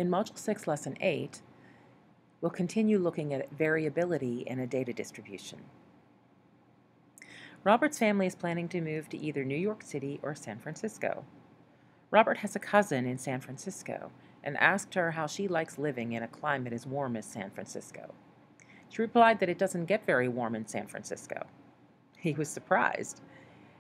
In Module 6, Lesson 8, we'll continue looking at variability in a data distribution. Robert's family is planning to move to either New York City or San Francisco. Robert has a cousin in San Francisco and asked her how she likes living in a climate as warm as San Francisco. She replied that it doesn't get very warm in San Francisco. He was surprised,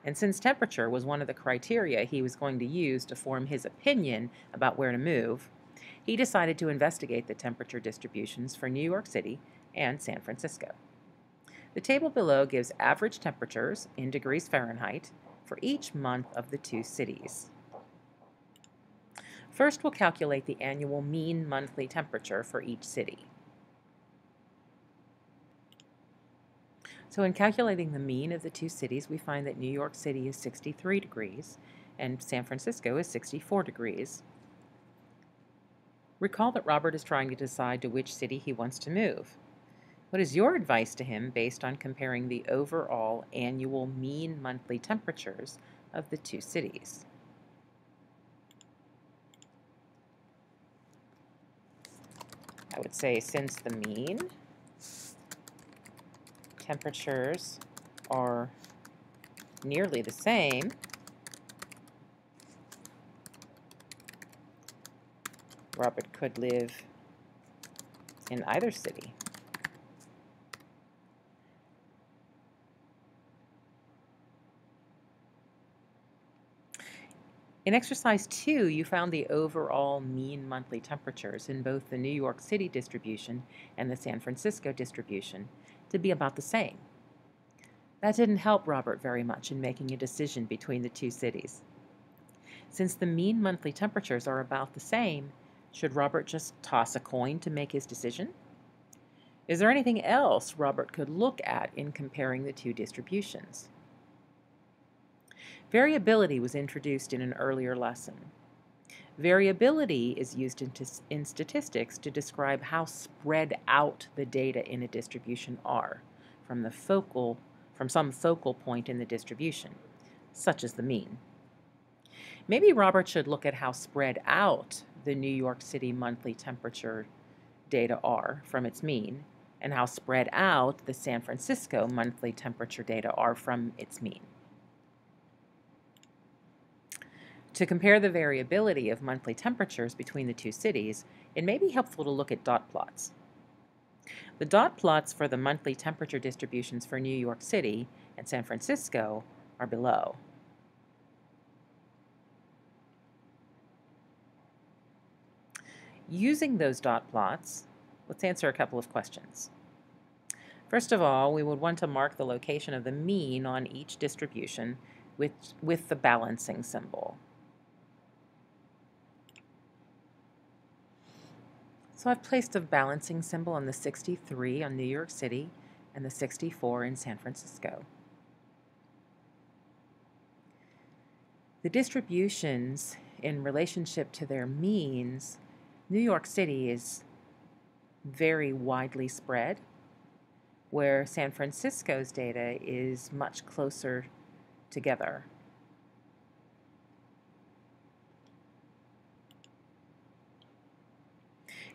and since temperature was one of the criteria he was going to use to form his opinion about where to move, he decided to investigate the temperature distributions for New York City and San Francisco. The table below gives average temperatures in degrees Fahrenheit for each month of the two cities. First, we'll calculate the annual mean monthly temperature for each city. So in calculating the mean of the two cities, we find that New York City is 63 degrees and San Francisco is 64 degrees. Recall that Robert is trying to decide to which city he wants to move. What is your advice to him based on comparing the overall annual mean monthly temperatures of the two cities? I would say since the mean temperatures are nearly the same, Robert could live in either city. In exercise 2, you found the overall mean monthly temperatures in both the New York City distribution and the San Francisco distribution to be about the same. That didn't help Robert very much in making a decision between the two cities. Since the mean monthly temperatures are about the same, should Robert just toss a coin to make his decision? Is there anything else Robert could look at in comparing the two distributions? Variability was introduced in an earlier lesson. Variability is used in statistics to describe how spread out the data in a distribution are from some focal point in the distribution, such as the mean. Maybe Robert should look at how spread out the New York City monthly temperature data are from its mean, and how spread out the San Francisco monthly temperature data are from its mean. To compare the variability of monthly temperatures between the two cities, it may be helpful to look at dot plots. The dot plots for the monthly temperature distributions for New York City and San Francisco are below. Using those dot plots, let's answer a couple of questions. First of all, we would want to mark the location of the mean on each distribution with the balancing symbol. So I've placed a balancing symbol on the 63 on New York City and the 64 in San Francisco. The distributions in relationship to their means, New York City is very widely spread, where San Francisco's data is much closer together.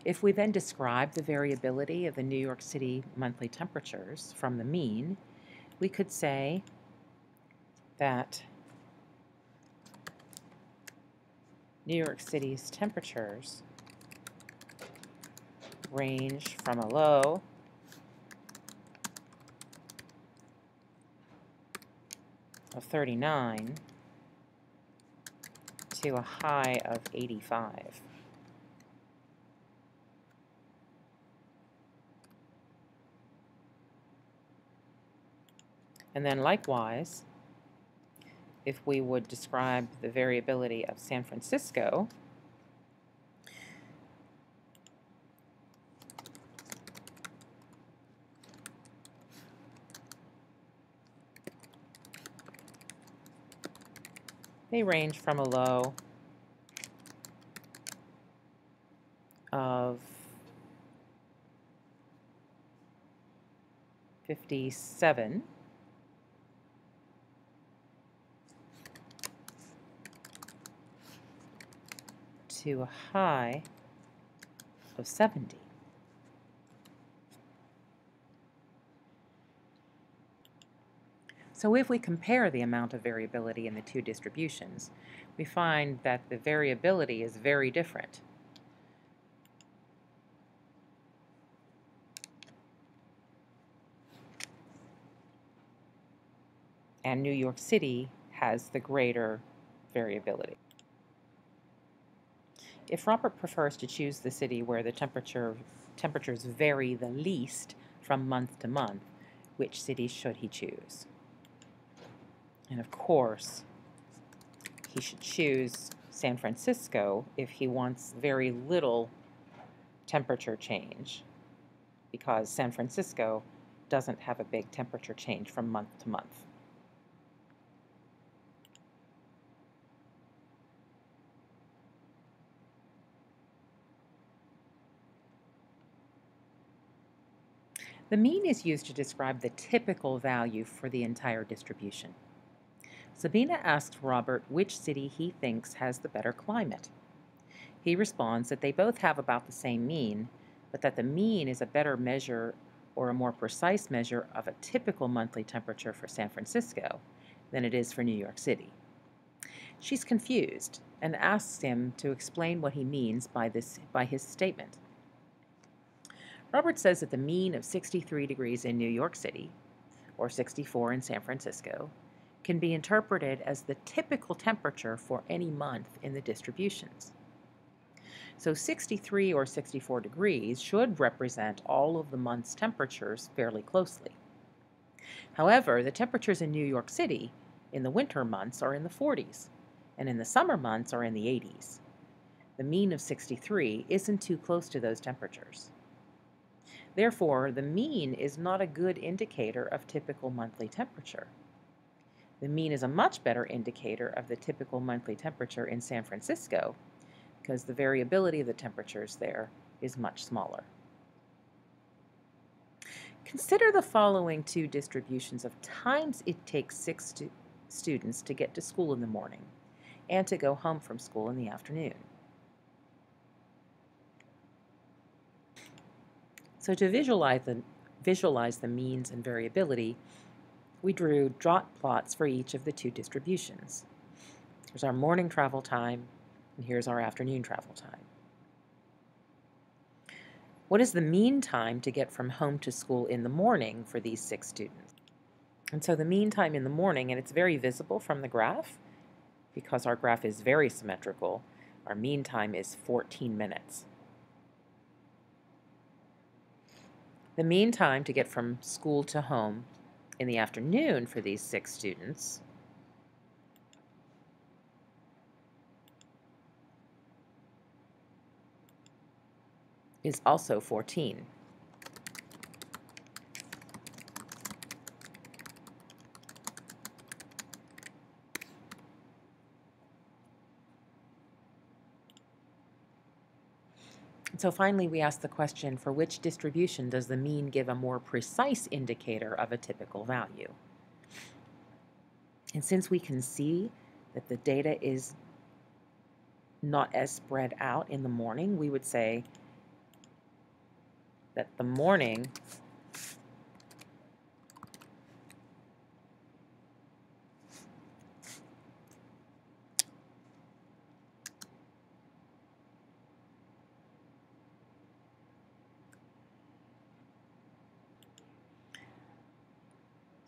If we then describe the variability of the New York City monthly temperatures from the mean, we could say that New York City's temperatures range from a low of 39 to a high of 85. And then likewise, if we would describe the variability of San Francisco, they range from a low of 57 to a high of 70. So if we compare the amount of variability in the two distributions, we find that the variability is very different. And New York City has the greater variability. If Robert prefers to choose the city where the temperatures vary the least from month to month, which city should he choose? And of course, he should choose San Francisco if he wants very little temperature change, because San Francisco doesn't have a big temperature change from month to month. The mean is used to describe the typical value for the entire distribution. Sabina asks Robert which city he thinks has the better climate. He responds that they both have about the same mean, but that the mean is a better measure or a more precise measure of a typical monthly temperature for San Francisco than it is for New York City. She's confused and asks him to explain what he means by his statement. Robert says that the mean of 63 degrees in New York City, or 64 in San Francisco, can be interpreted as the typical temperature for any month in the distributions. So 63 or 64 degrees should represent all of the month's temperatures fairly closely. However, the temperatures in New York City in the winter months are in the 40s, and in the summer months are in the 80s. The mean of 63 isn't too close to those temperatures. Therefore, the mean is not a good indicator of typical monthly temperature. The mean is a much better indicator of the typical monthly temperature in San Francisco because the variability of the temperatures there is much smaller. Consider the following two distributions of times it takes students to get to school in the morning and to go home from school in the afternoon. So to visualize the means and variability, we drew dot plots for each of the two distributions. Here's our morning travel time, and here's our afternoon travel time. What is the mean time to get from home to school in the morning for these 6 students? And so the mean time in the morning, and it's very visible from the graph, because our graph is very symmetrical, our mean time is 14 minutes. The mean time to get from school to home in the afternoon for these 6 students is also 14. And so finally, we ask the question, for which distribution does the mean give a more precise indicator of a typical value? And since we can see that the data is not as spread out in the morning, we would say that the morning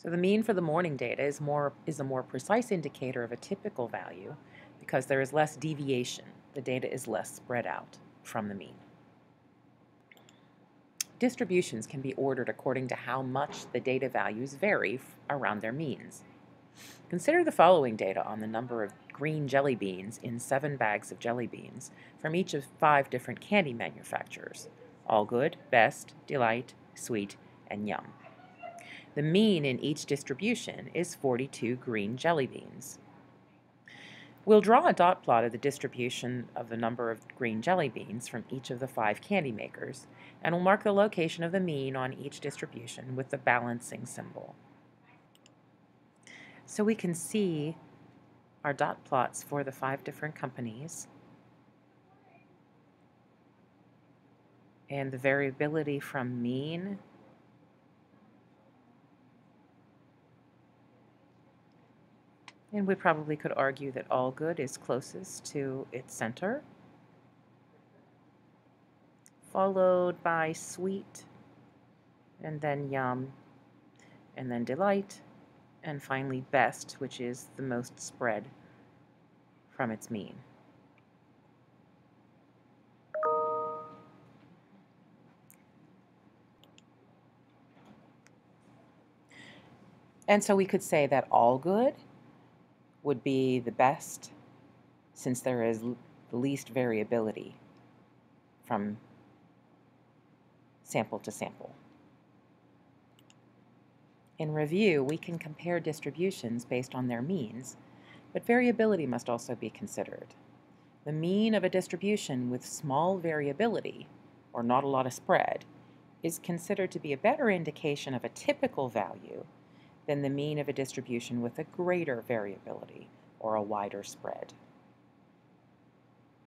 So the mean for the morning data is a more precise indicator of a typical value because there is less deviation. The data is less spread out from the mean. Distributions can be ordered according to how much the data values vary around their means. Consider the following data on the number of green jelly beans in 7 bags of jelly beans from each of 5 different candy manufacturers: Allgood, Best, Delight, Sweet, and Yum. The mean in each distribution is 42 green jelly beans. We'll draw a dot plot of the distribution of the number of green jelly beans from each of the 5 candy makers, and we'll mark the location of the mean on each distribution with the balancing symbol. So we can see our dot plots for the 5 different companies. And the variability from mean, and we probably could argue that all good is closest to its center, followed by sweet, and then yum, and then delight, and finally best, which is the most spread from its mean. And so we could say that all good would be the best, since there is the least variability from sample to sample. In review, we can compare distributions based on their means, but variability must also be considered. The mean of a distribution with small variability, or not a lot of spread, is considered to be a better indication of a typical value than the mean of a distribution with a greater variability or a wider spread.